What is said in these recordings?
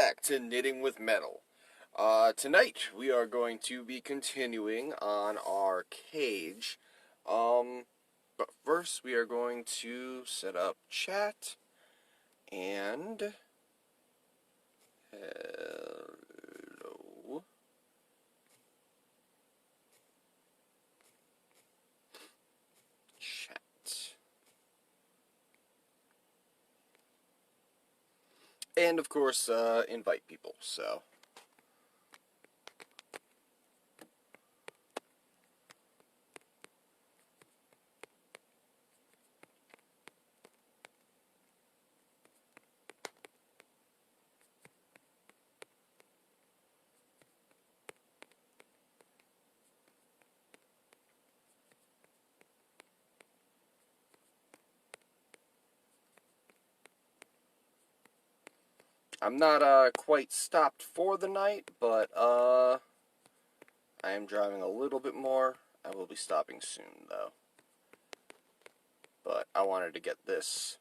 back to Knitting with Metal. Tonight we are going to be continuing on our cage. But first we are going to set up chat and hello. Chat. And of course, invite people, so. I'm not quite stopped for the night, but I am driving a little bit more. I will be stopping soon, though. But I wanted to get this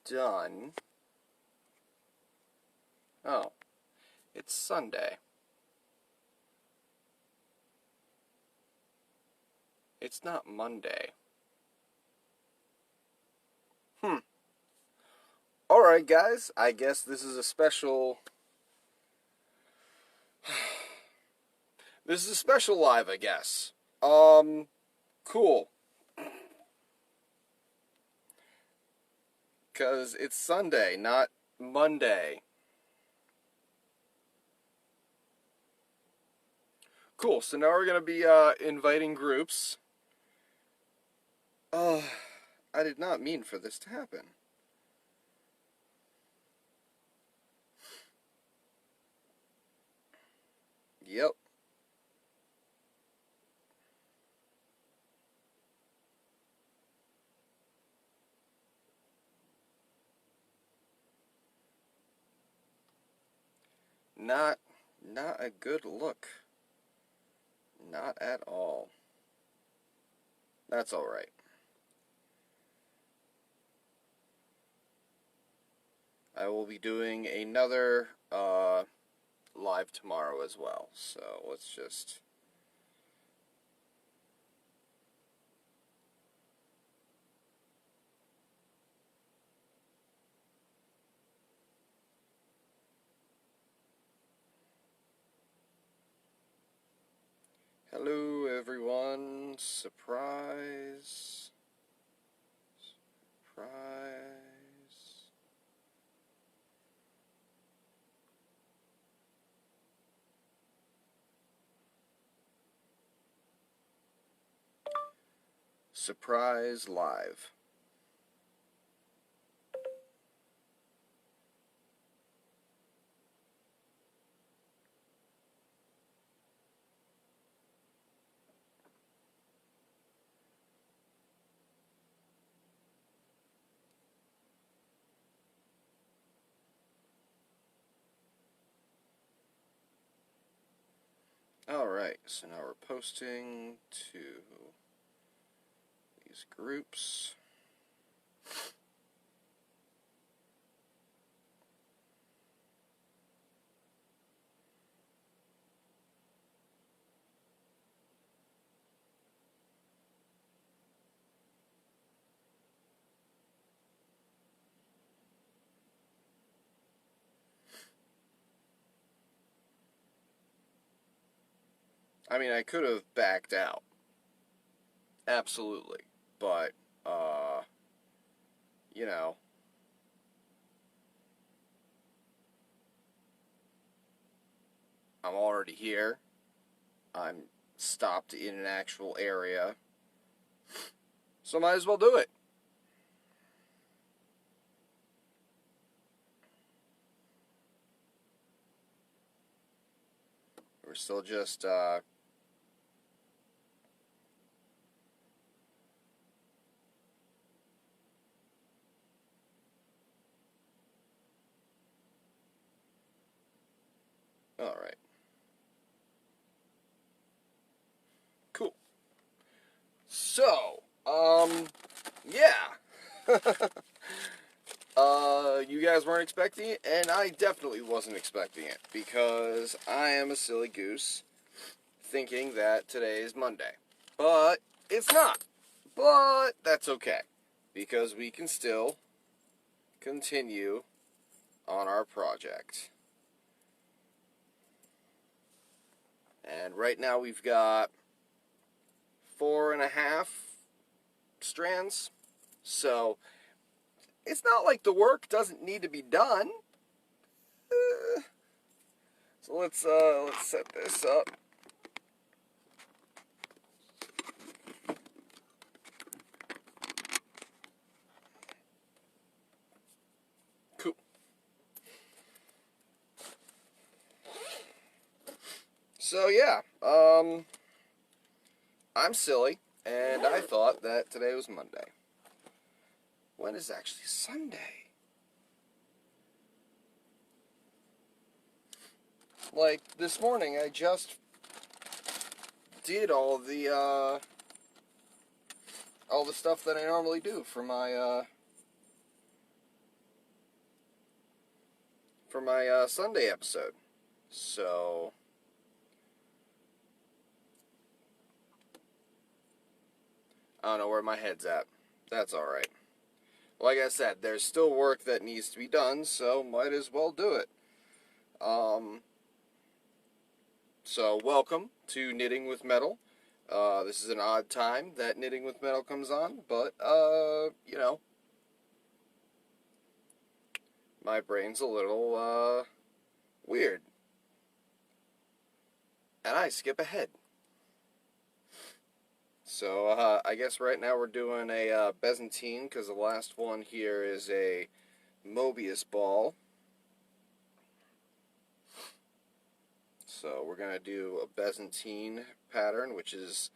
done. Oh, it's Sunday. It's not Monday. Alright, guys, I guess this is a special... This is a special live, I guess. Cool. Because it's Sunday, not Monday. Cool, so now we're going to be inviting groups. I did not mean for this to happen. Yep. Not a good look. Not at all. That's alright. I will be doing another live tomorrow as well, so let's just... Hello everyone, surprise, surprise. Surprise live. Alright, so now we're posting to these groups. I mean, I could have backed out. Absolutely. But, you know. I'm already here. I'm stopped in an actual area. So might as well do it. We're still just, alright. Cool. So, yeah. You guys weren't expecting it, and I definitely wasn't expecting it, because I am a silly goose thinking that today is Monday. But it's not. But that's okay, because we can still continue on our project. And right now we've got 4.5 strands, so it's not like the work doesn't need to be done. So let's set this up. Cool. So yeah, I'm silly, and I thought that today was Monday. When is actually Sunday? Like, this morning I just did all the stuff that I normally do for my Sunday episode. So I don't know where my head's at. That's alright. Like I said, there's still work that needs to be done, so might as well do it. So welcome to Knitting with Metal. This is an odd time that Knitting with Metal comes on, but, you know, my brain's a little, weird. And I skip ahead. So, I guess right now we're doing a Byzantine, because the last one here is a Mobius ball. So we're going to do a Byzantine pattern, which is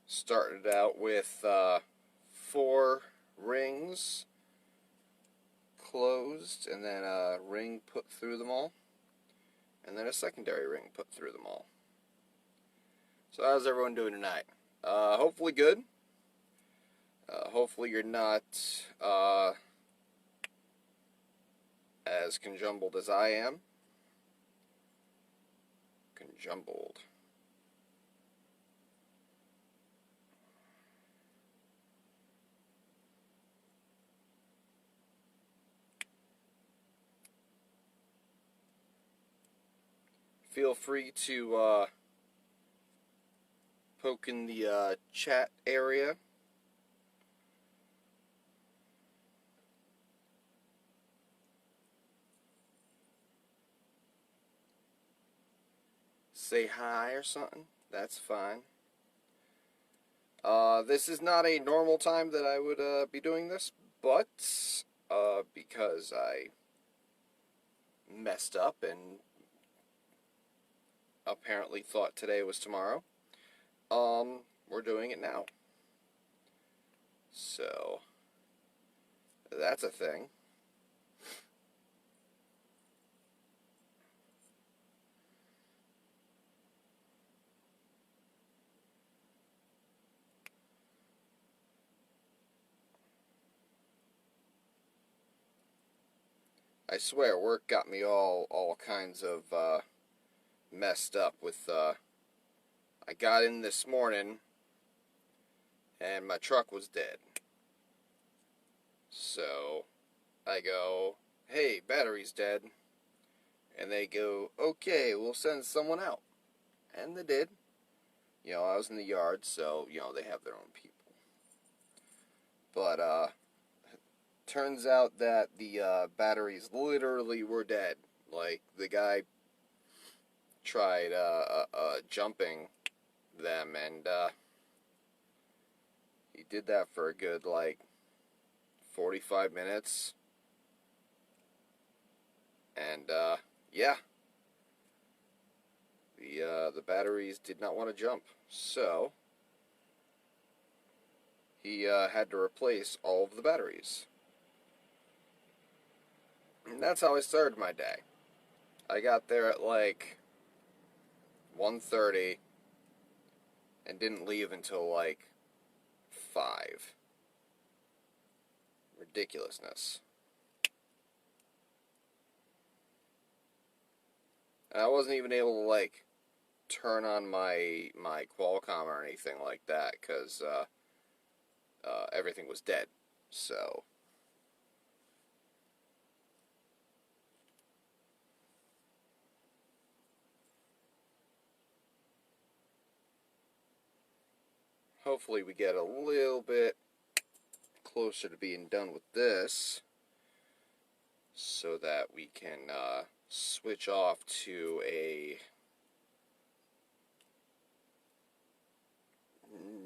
started out with 4 rings closed, and then a ring put through them all, and then a secondary ring put through them all. So how's everyone doing tonight? Hopefully good. Hopefully you're not as conjumbled as I am. Conjumbled. Feel free to poke in the chat area. Say hi or something. That's fine. This is not a normal time that I would be doing this, but because I messed up and apparently thought today was tomorrow, we're doing it now. So that's a thing. I swear, work got me all kinds of messed up with. I got in this morning, and my truck was dead. So I go, "Hey, battery's dead," and they go, "Okay, we'll send someone out," and they did. You know, I was in the yard, so you know they have their own people. But turns out that the batteries literally were dead. Like, the guy tried jumping them, and he did that for a good, like, 45 minutes. And yeah, the batteries did not want to jump, so he had to replace all of the batteries. And that's how I started my day. I got there at like 1:30 and didn't leave until like 5. Ridiculousness. And I wasn't even able to, like, turn on my Qualcomm or anything like that, because everything was dead. So, hopefully we get a little bit closer to being done with this, so that we can switch off to a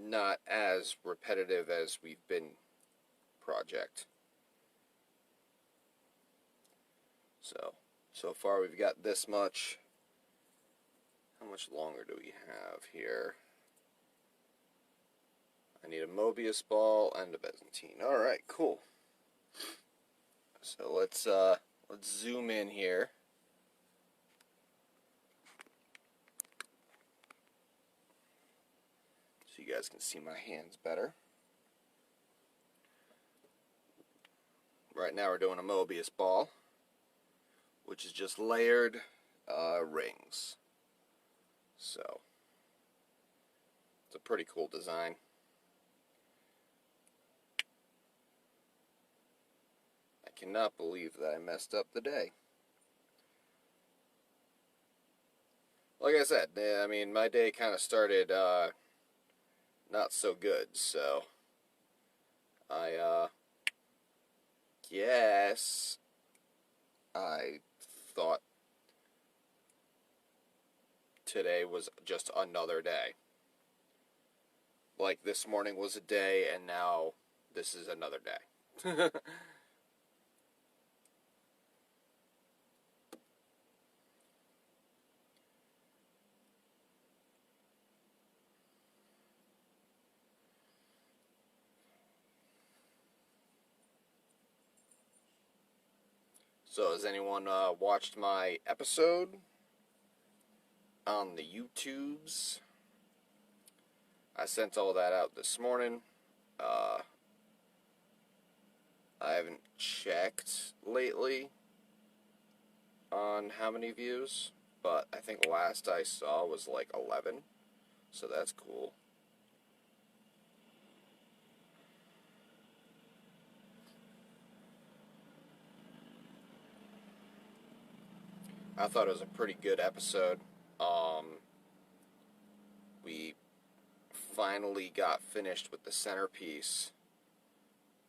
not as repetitive as we've been project. So far we've got this much. How much longer do we have here? I need a Mobius ball and a Byzantine. Alright, cool. So let's zoom in here. So you guys can see my hands better. Right now we're doing a Mobius ball, which is just layered rings. So it's a pretty cool design. I cannot believe that I messed up the day. Like I said, I mean, my day kind of started not so good, so I guess I thought today was just another day. Like this morning was a day, and now this is another day. So has anyone watched my episode on the YouTubes? I sent all that out this morning. I haven't checked lately on how many views, but I think last I saw was like 11, so that's cool. I thought it was a pretty good episode. We finally got finished with the centerpiece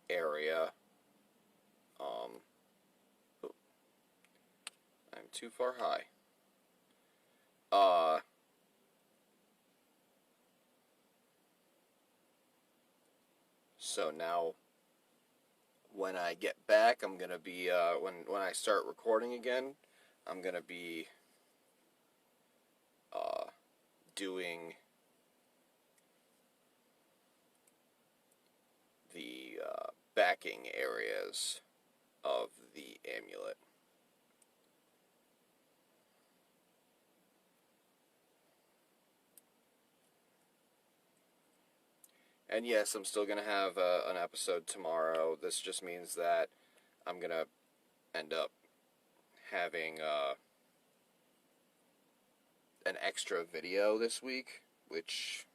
area. I'm too far high. So now, when I get back, I'm gonna be when I start recording again, I'm gonna be doing the backing areas of the amulet. And yes, I'm still going to have an episode tomorrow. This just means that I'm going to end up having an extra video this week, which,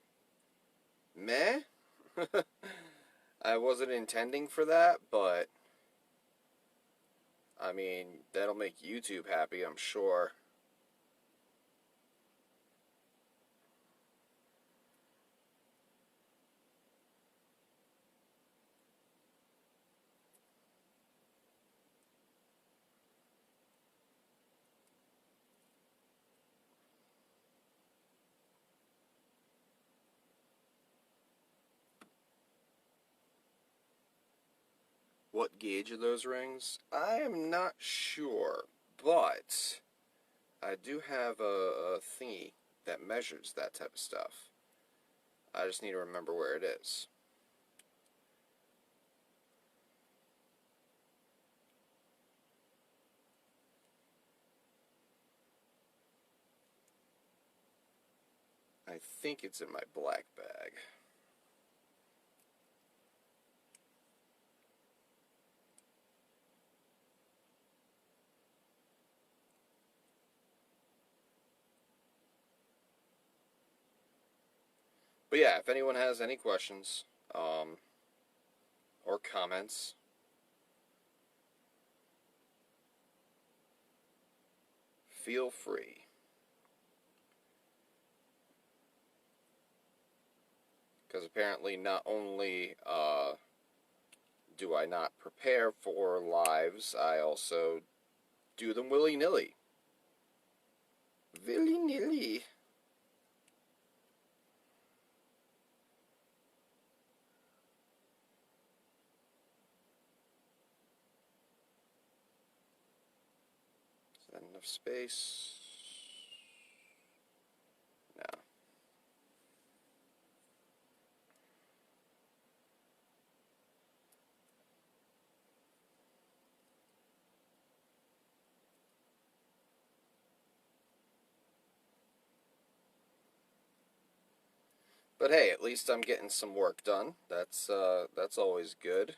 meh? I wasn't intending for that, but, I mean, that'll make YouTube happy, I'm sure. What gauge are those rings? I am not sure, but I do have a thingy that measures that type of stuff. I just need to remember where it is. I think it's in my black bag. But yeah, if anyone has any questions or comments, feel free. Because apparently not only do I not prepare for lives, I also do them willy-nilly. Willy-nilly. Is that enough space? No. But hey, at least I'm getting some work done. That's always good.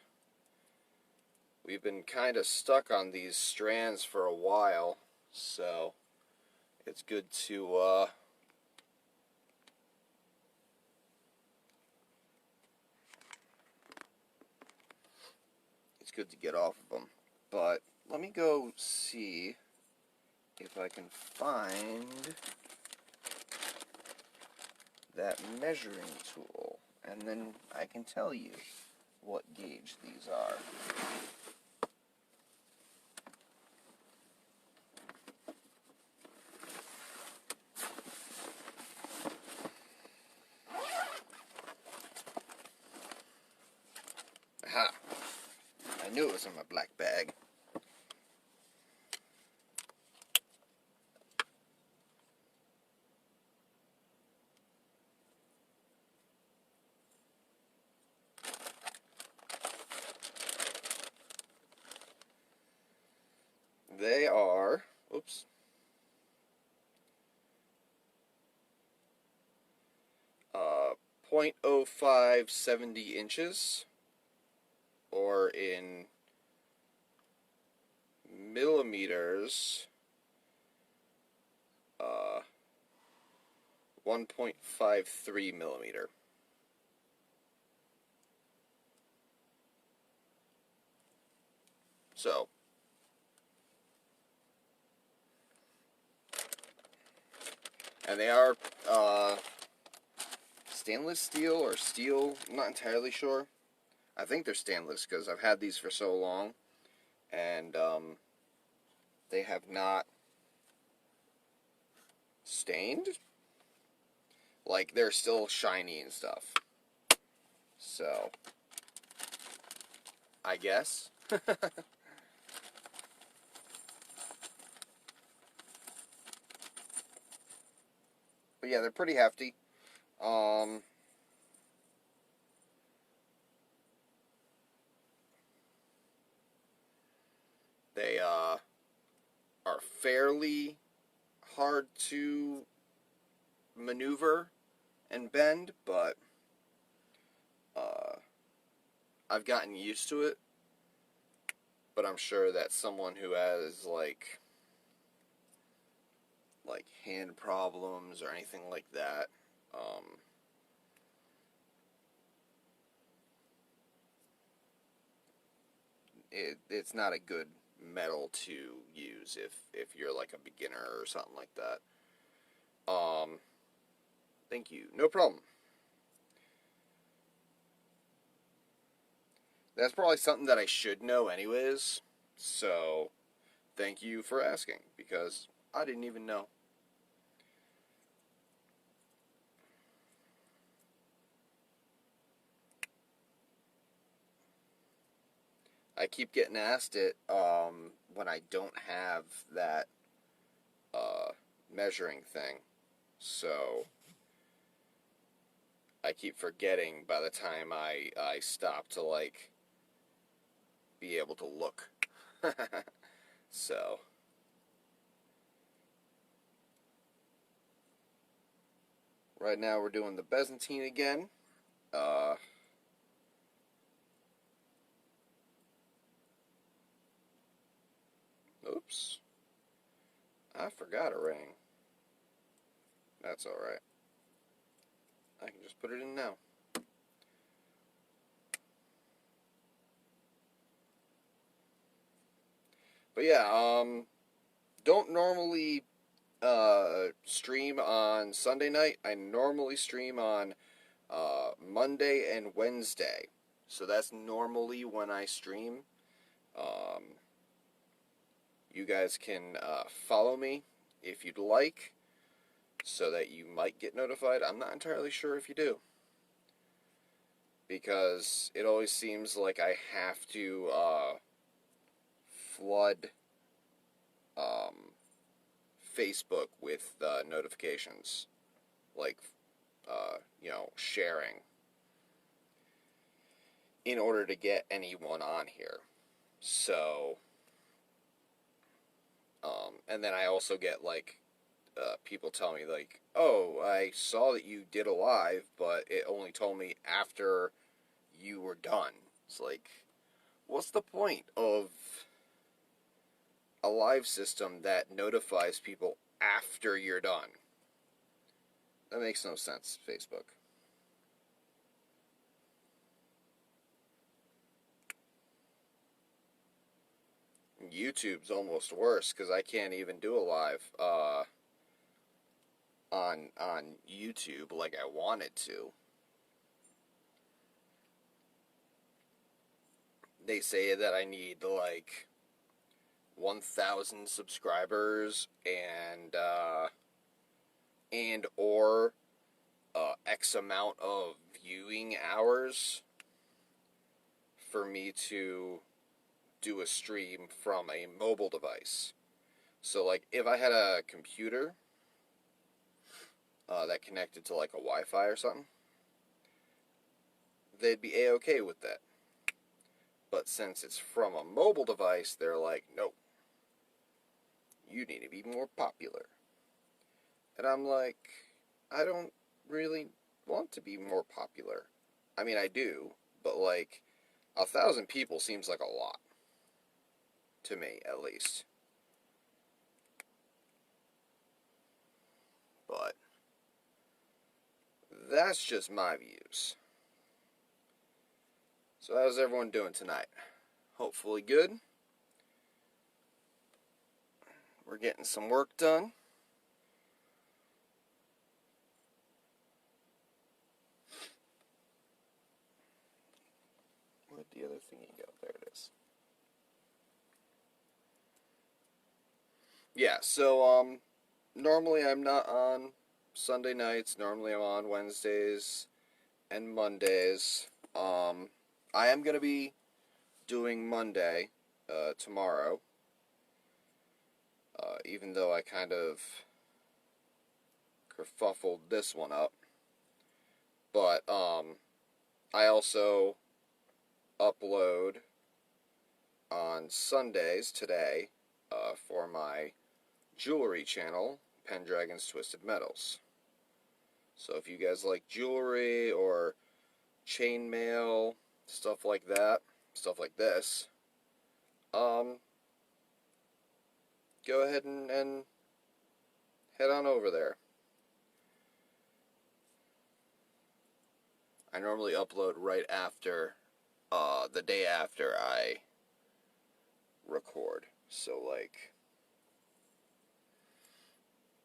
We've been kind of stuck on these strands for a while, so it's good to get off of them. But let me go see if I can find that measuring tool, and then I can tell you what gauge these are. Aha! I knew it was in my black bag. They are, oops, 0.05 70 inches, or in millimeters, 1.53 millimeter. So, and they are stainless steel or steel, I'm not entirely sure. I think they're stainless because I've had these for so long, and they have not stained. Like, they're still shiny and stuff. So, I guess. But yeah, they're pretty hefty. They are fairly hard to maneuver and bend, but I've gotten used to it. But I'm sure that someone who has like hand problems or anything like that, it's not a good metal to use if you're like a beginner or something like that. Thank you. No problem. That's probably something that I should know anyways. So, thank you for asking, because I didn't even know. I keep getting asked it when I don't have that measuring thing. So, I keep forgetting by the time I stop to, like, be able to look. So, right now we're doing the Byzantine again. Oops. I forgot a ring. That's alright. I can just put it in now. But yeah, don't normally stream on Sunday night. I normally stream on Monday and Wednesday. So that's normally when I stream. Um, you guys can follow me if you'd like, so that you might get notified. I'm not entirely sure if you do, because it always seems like I have to flood Facebook with notifications, like sharing, in order to get anyone on here. So, and then I also get like people tell me like, "Oh, I saw that you did a live, but it only told me after you were done." It's like, what's the point of a live system that notifies people after you're done? That makes no sense, Facebook. YouTube's almost worse because I can't even do a live on YouTube like I wanted to. They say that I need like 1,000 subscribers and or X amount of viewing hours for me to do a stream from a mobile device. So like if I had a computer that connected to like a Wi-Fi or something, they'd be A-okay with that. But since it's from a mobile device, they're like, nope, you need to be more popular. And I'm like, I don't really want to be more popular. I mean, I do, but like 1,000 people seems like a lot to me, at least. But that's just my views. So how's everyone doing tonight? Hopefully good. We're getting some work done. Where'd the other thingy go? There it is. Yeah, so normally I'm not on Sunday nights. Normally I'm on Wednesdays and Mondays. I am going to be doing Monday tomorrow, even though I kind of kerfuffled this one up. But I also upload on Sundays today for my jewelry channel, Pendragon's Twisted Metals. So if you guys like jewelry or chainmail, stuff like that, stuff like this, go ahead and head on over there. I normally upload right after, the day after I record.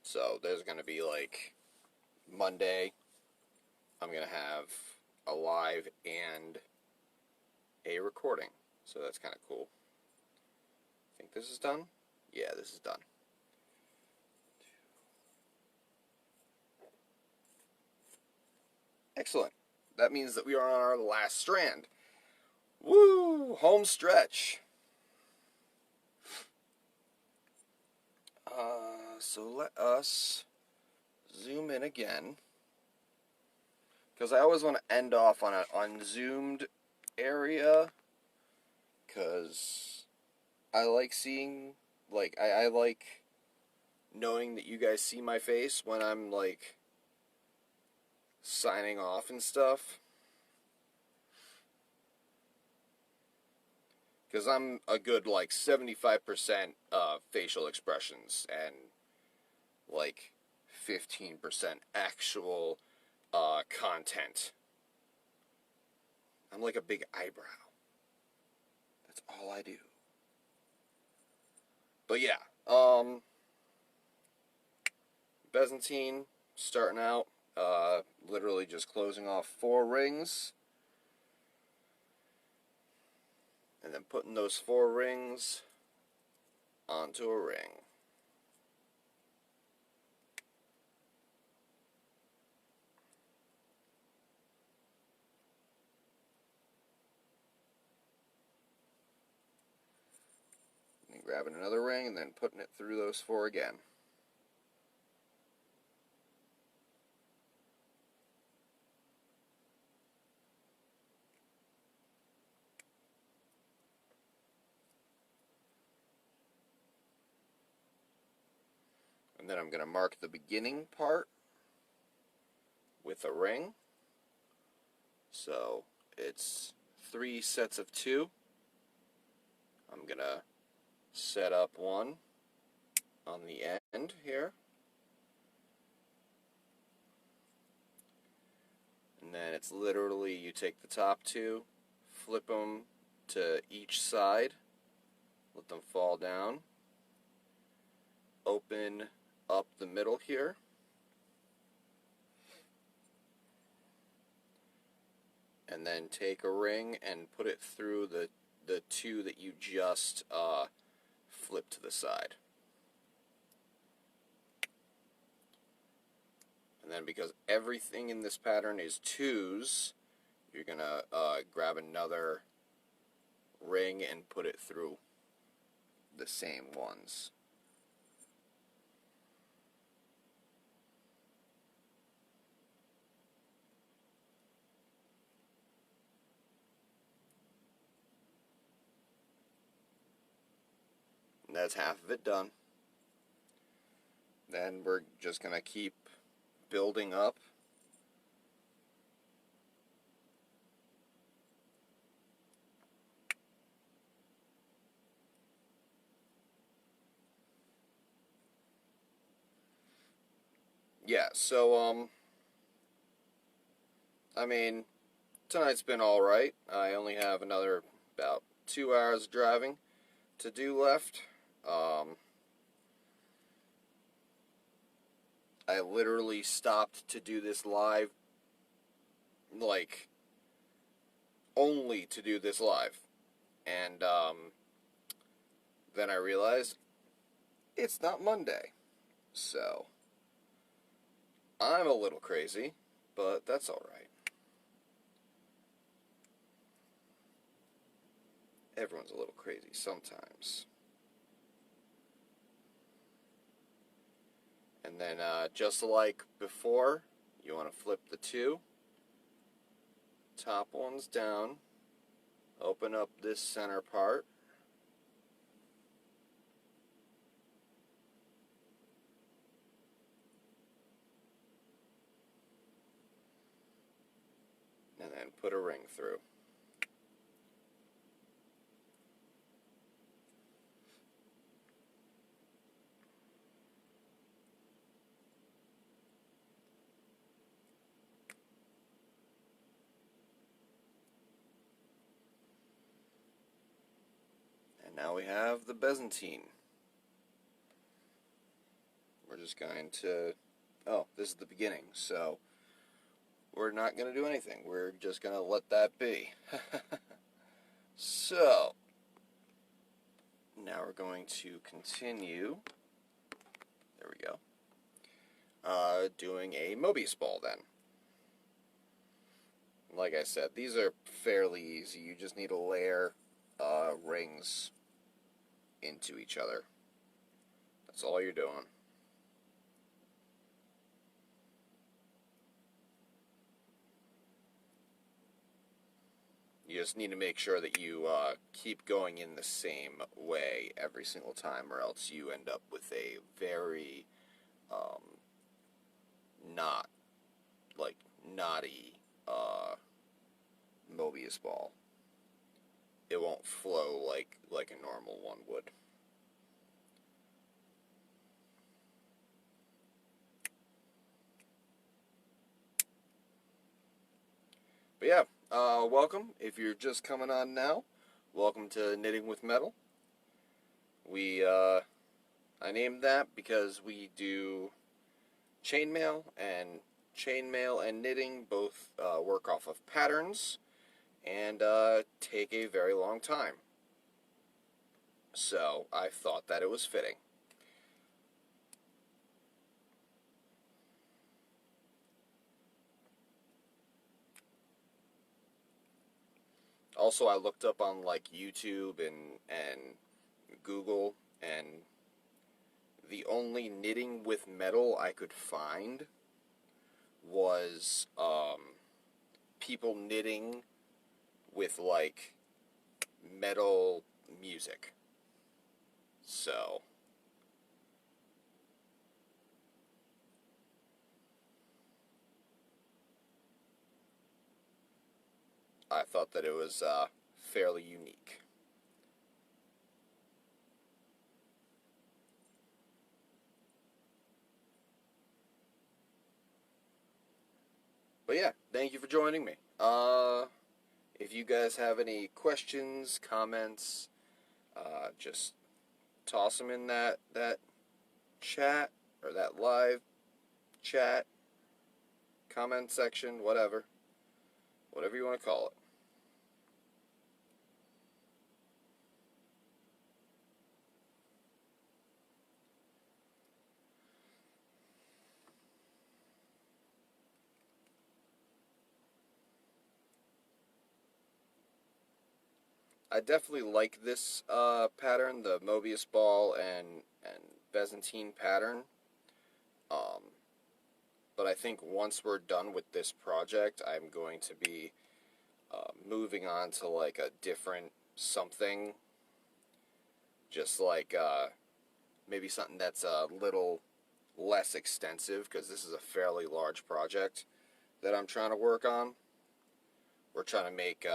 So there's going to be like Monday, I'm going to have a live and a recording. So that's kind of cool. I think this is done? Yeah, this is done. Excellent. That means that we are on our last strand. Woo! Home stretch. So let us zoom in again, because I always want to end off on an unzoomed area, because I like seeing, like, I like knowing that you guys see my face when I'm, like, signing off and stuff. Because I'm a good, like, 75% facial expressions and, like, 15% actual content. I'm like a big eyebrow. That's all I do. But yeah, Byzantine starting out, literally just closing off 4 rings, and then putting those 4 rings onto a ring. And grabbing another ring and then putting it through those 4 again. And then I'm going to mark the beginning part with a ring. So it's 3 sets of 2. I'm going to set up one on the end here. And then it's literally, you take the top 2, flip them to each side, let them fall down, open up the middle here, and then take a ring and put it through the 2 that you just flipped to the side. And then because everything in this pattern is 2s, you're going to grab another ring and put it through the same ones. And that's half of it done. Then we're just going to keep building up. Yeah, so, I mean, tonight's been alright. I only have another about 2 hours driving to do left. I literally stopped to do this live, like, only to do this live. And, then I realized it's not Monday. So, I'm a little crazy, but that's alright. Everyone's a little crazy sometimes. And then, just like before, you want to flip the 2. Top one's down. Open up this center part. And then put a ring through. And now we have the Byzantine. We're just going to... Oh, this is the beginning, so we're not going to do anything. We're just going to let that be. So, now we're going to continue. There we go. Doing a Mobius ball then. Like I said, these are fairly easy. You just need to layer rings into each other. That's all you're doing. You just need to make sure that you keep going in the same way every single time, or else you end up with a very knotty Mobius ball. It won't flow like a normal one would. Welcome. If you're just coming on now, welcome to Knitting with Metal. I named that because we do chainmail and knitting both work off of patterns and take a very long time. So I thought that it was fitting. Also, I looked up on like YouTube and Google, and the only knitting with metal I could find was people knitting with like metal music. So I thought that it was fairly unique. But yeah, thank you for joining me. If you guys have any questions, comments, just toss them in that chat or that live chat comment section, whatever you want to call it. I definitely like this pattern, the Mobius ball and Byzantine pattern. But I think once we're done with this project, I'm going to be moving on to like a different something, just like maybe something that's a little less extensive, because this is a fairly large project that I'm trying to work on. We're trying to make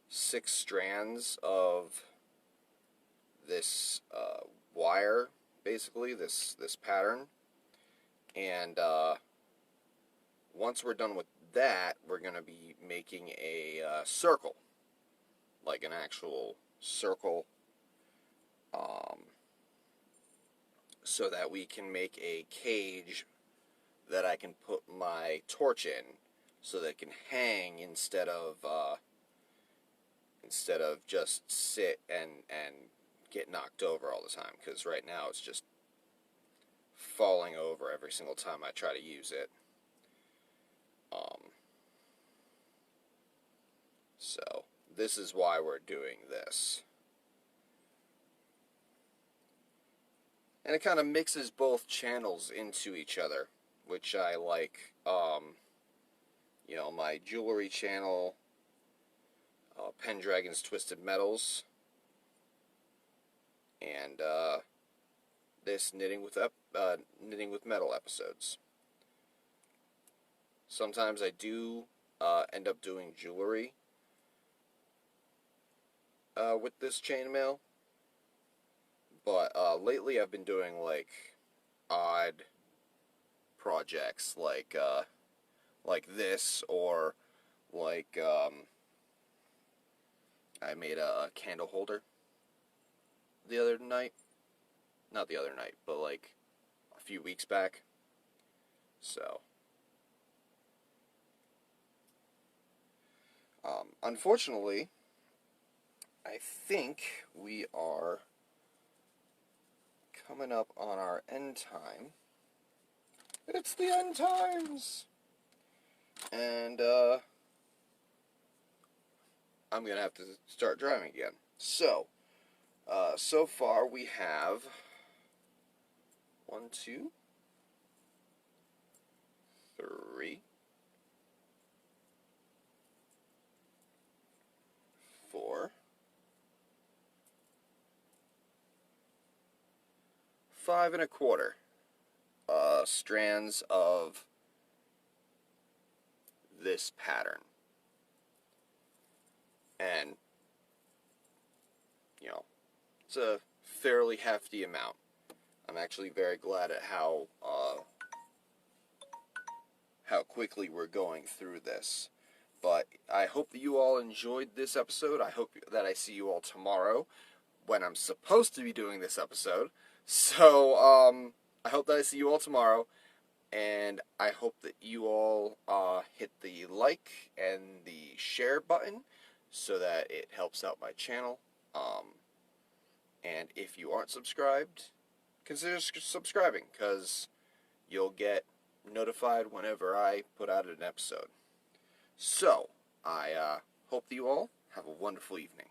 6 strands of this wire, basically this pattern, and once we're done with that, we're going to be making a circle, like an actual circle, so that we can make a cage that I can put my torch in, so that it can hang instead of just sit and get knocked over all the time. Because right now it's just falling over every single time I try to use it. So this is why we're doing this. And it kind of mixes both channels into each other, which I like. You know, my jewelry channel, Pendragon's Twisted Metals, and this knitting with metal episodes. Sometimes I do end up doing jewelry with this chainmail, but lately I've been doing like odd projects, like this, or like I made a candle holder the other night. Not the other night, but like a few weeks back. So, unfortunately, I think we are coming up on our end time. It's the end times! And, I'm gonna have to start driving again. So, so far we have 1, 2, 3, 4, 5 and a quarter strands of this pattern. And, you know, it's a fairly hefty amount. I'm actually very glad at how quickly we're going through this. But I hope that you all enjoyed this episode. I hope that I see you all tomorrow when I'm supposed to be doing this episode. So, I hope that I see you all tomorrow. And I hope that you all hit the like and the share button so that it helps out my channel. And if you aren't subscribed, consider subscribing, because you'll get notified whenever I put out an episode. So, I hope that you all have a wonderful evening.